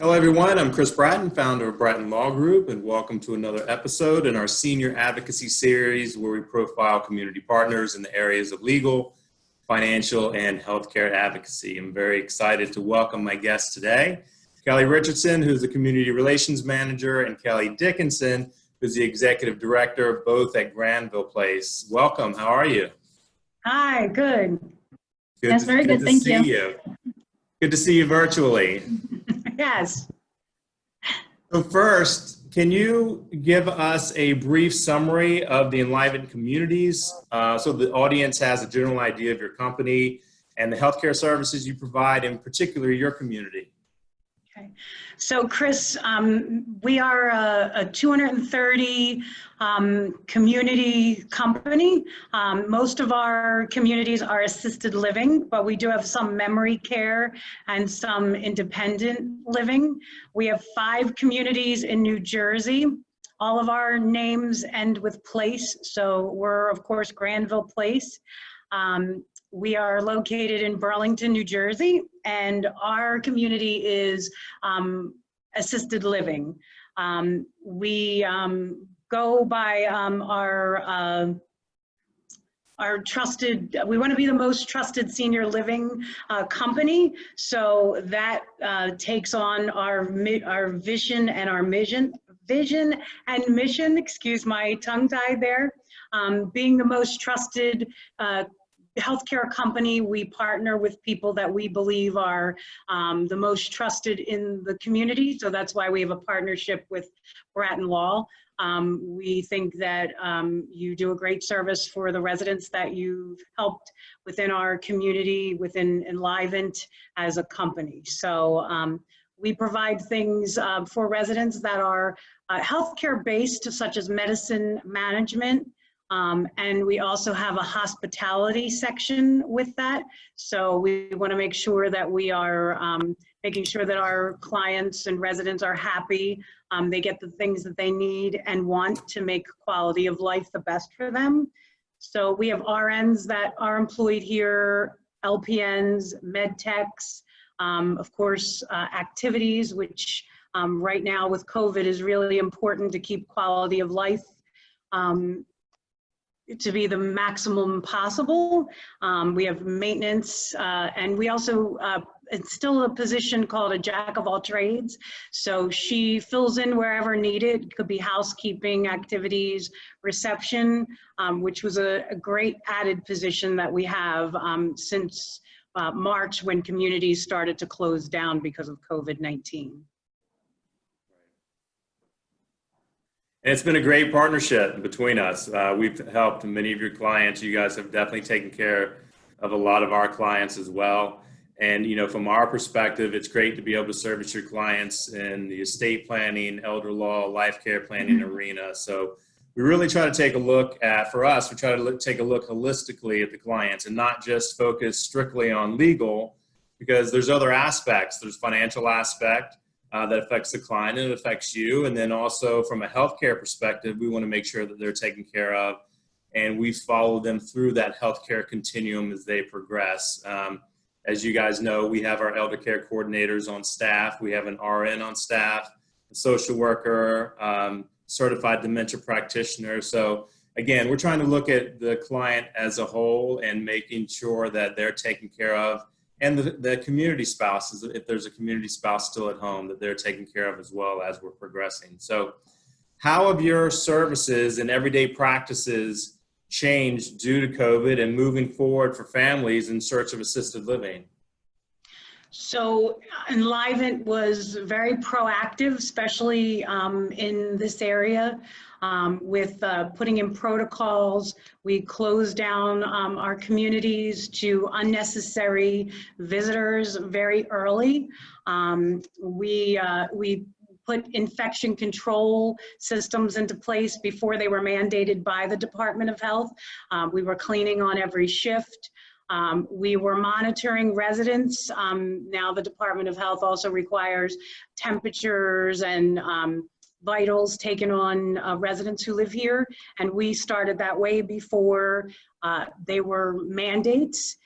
Hello, everyone. I'm Chris Bratton, founder of Bratton Law Group, and welcome to another episode in our Senior Advocacy series where we profile community partners in the areas of legal, financial, and healthcare advocacy. I'm very excited to welcome my guests today, Kelly Richardson, who's the Community Relations Manager, and Kelly Dickinson, who's the Executive Director, both at Granville Place. Welcome. How are you? Hi, good. Yes, very good. Thank you. Good to see you virtually. Yes. So first, can you give us a brief summary of the Enlivened Communities so the audience has a general idea of your company and the healthcare services you provide, in particular your community? Okay. So Chris, we are a 230 community company. Most of our communities are assisted living, but we do have some memory care and some independent living. We have 5 communities in New Jersey. All of our names end with place, so we're of course Granville Place. We are located in Burlington, New Jersey, and our community is assisted living. We go by our trusted, we want to be the most trusted senior living company, so that takes on our vision and our mission, excuse my tongue tied there. Being the most trusted healthcare company, we partner with people that we believe are the most trusted in the community. So that's why we have a partnership with Bratton Law. We think that you do a great service for the residents that you've helped within our community, within Enlivened as a company. So we provide things for residents that are healthcare based, such as medicine management. And we also have a hospitality section with that. So we want to make sure that we are making sure that our clients and residents are happy. They get the things that they need and want to make quality of life the best for them. So we have RNs that are employed here, LPNs, med techs, of course, activities, which right now with COVID is really important to keep quality of life to be the maximum possible. We have maintenance, and we also instill a position called a jack of all trades. So she fills in wherever needed. It could be housekeeping, activities, reception, which was a great added position that we have since March, when communities started to close down because of COVID-19. And it's been a great partnership between us. We've helped many of your clients. You guys have definitely taken care of a lot of our clients as well. And, you know, from our perspective, it's great to be able to service your clients in the estate planning, elder law, life care planning arena. So we really try to take a look at, for us, we try to take a look holistically at the clients and not just focus strictly on legal, because there's other aspects. There's financial aspect that affects the client and it affects you. And then also from a healthcare perspective, we want to make sure that they're taken care of and we follow them through that healthcare continuum as they progress. As you guys know, we have our elder care coordinators on staff. We have an RN on staff, a social worker, certified dementia practitioner. So again, we're trying to look at the client as a whole and making sure that they're taken care of. And the community spouses, if there's a community spouse still at home, that they're taken care of as well as we're progressing. So how have your services and everyday practices changed due to COVID and moving forward for families in search of assisted living? So Enlivened was very proactive, especially in this area, with putting in protocols. We closed down our communities to unnecessary visitors very early. We put infection control systems into place before they were mandated by the Department of Health. We were cleaning on every shift. We were monitoring residents. Now the Department of Health also requires temperatures and vitals taken on residents who live here. And we started that way before they were mandates.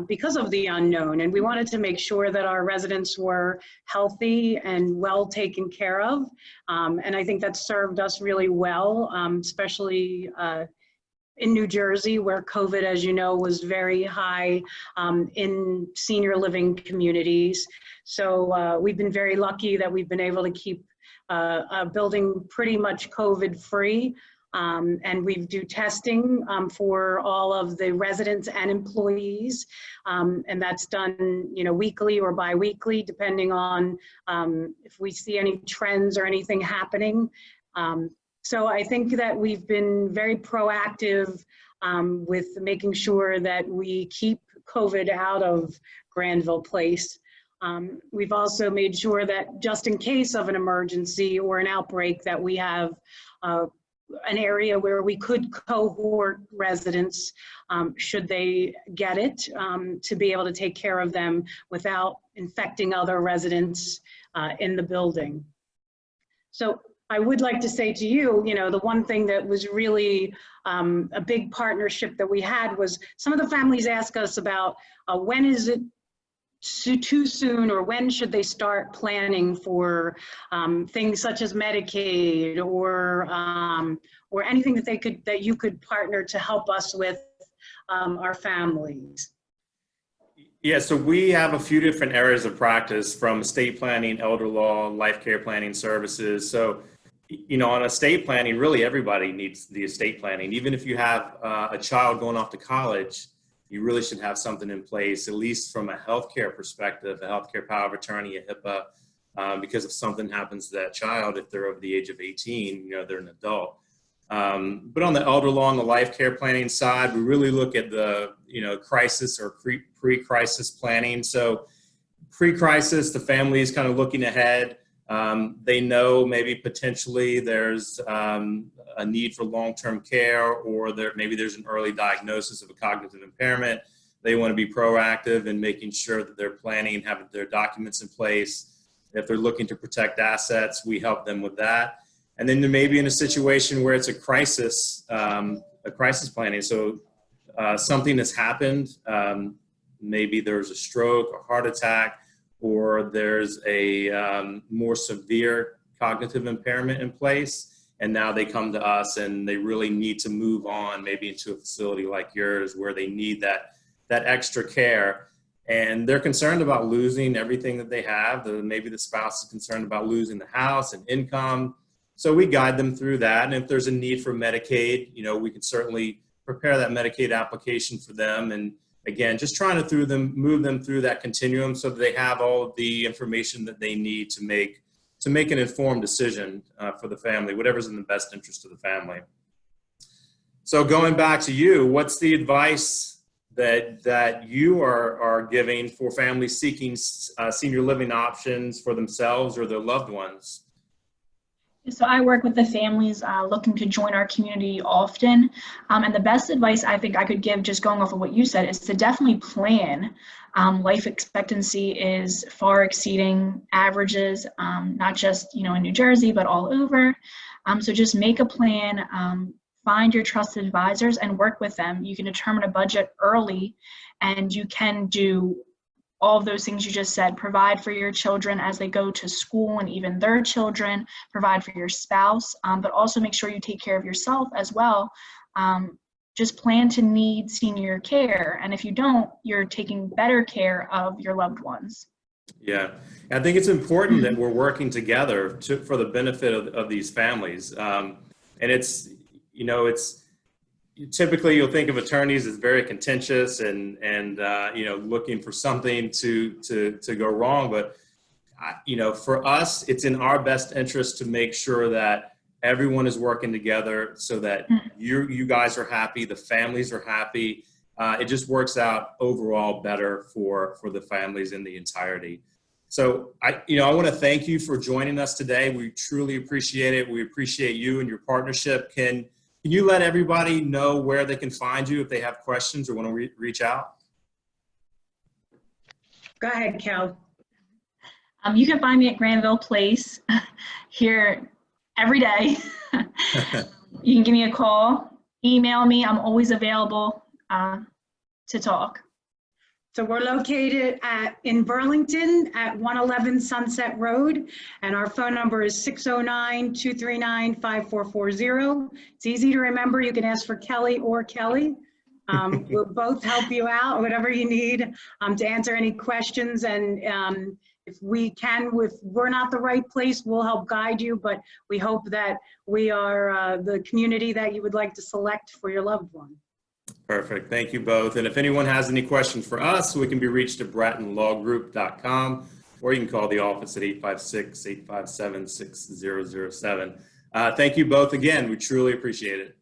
because of the unknown. And we wanted to make sure that our residents were healthy and well taken care of. And I think that served us really well, especially in New Jersey, where COVID, as you know, was very high in senior living communities. So we've been very lucky that we've been able to keep a building pretty much COVID free. And we do testing for all of the residents and employees. And that's done, weekly or bi-weekly, depending on if we see any trends or anything happening. So I think that we've been very proactive with making sure that we keep COVID out of Granville Place. We've also made sure that just in case of an emergency or an outbreak, that we have an area where we could cohort residents should they get it, to be able to take care of them without infecting other residents in the building. So I would like to say to you, the one thing that was really a big partnership that we had was some of the families ask us about when is it too soon, or when should they start planning for things such as Medicaid or anything that you could partner to help us with our families. Yeah, so we have a few different areas of practice, from estate planning, elder law, life care planning services. So, on estate planning, really everybody needs the estate planning. Even if you have a child going off to college, you really should have something in place, at least from a healthcare perspective, a healthcare power of attorney, a HIPAA, because if something happens to that child, if they're over the age of 18, they're an adult. But on the elder law and the life care planning side, we really look at the, crisis or pre-crisis planning. So pre-crisis, the family is kind of looking ahead. They know maybe potentially there's a need for long-term care, or maybe there's an early diagnosis of a cognitive impairment. They want to be proactive in making sure that they're planning and having their documents in place. If they're looking to protect assets, we help them with that. And then they may be in a situation where it's a crisis planning. So something has happened. Maybe there's a stroke or heart attack, or there's a more severe cognitive impairment in place. And now they come to us and they really need to move on, maybe into a facility like yours, where they need that extra care. And they're concerned about losing everything that they have. Maybe the spouse is concerned about losing the house and income. So we guide them through that. And if there's a need for Medicaid, we can certainly prepare that Medicaid application for them. And again, just trying to move them through that continuum so that they have all of the information that they need to make an informed decision for the family, whatever's in the best interest of the family. So going back to you, what's the advice that you are giving for families seeking senior living options for themselves or their loved ones? So I work with the families looking to join our community often. And the best advice I think I could give, just going off of what you said, is to definitely plan. Life expectancy is far exceeding averages, not just in New Jersey, but all over. So just make a plan, find your trusted advisors and work with them. You can determine a budget early, and you can do all of those things you just said. Provide for your children as they go to school, and even their children. Provide for your spouse, but also make sure you take care of yourself as well. Just plan to need senior care, and if you don't, you're taking better care of your loved ones. Yeah, I think it's important that we're working together for the benefit of these families. And it's typically you'll think of attorneys as very contentious and looking for something to go wrong. But for us, it's in our best interest to make sure that everyone is working together so that you guys are happy, the families are happy. It just works out overall better for the families in the entirety. So I want to thank you for joining us today. We truly appreciate it. We appreciate you and your partnership. Can you let everybody know where they can find you if they have questions or want to reach out? Go ahead, Cal. You can find me at Granville Place here every day. You can give me a call, email me. I'm always available to talk. So we're located in Burlington at 111 Sunset Road, and our phone number is 609-239-5440. It's easy to remember. You can ask for Kelly or Kelly. We'll both help you out, whatever you need, to answer any questions. And if we're not the right place, we'll help guide you, but we hope that we are the community that you would like to select for your loved one. Perfect. Thank you both. And if anyone has any questions for us, we can be reached at brattonlawgroup.com, or you can call the office at 856-857-6007. Thank you both again. We truly appreciate it.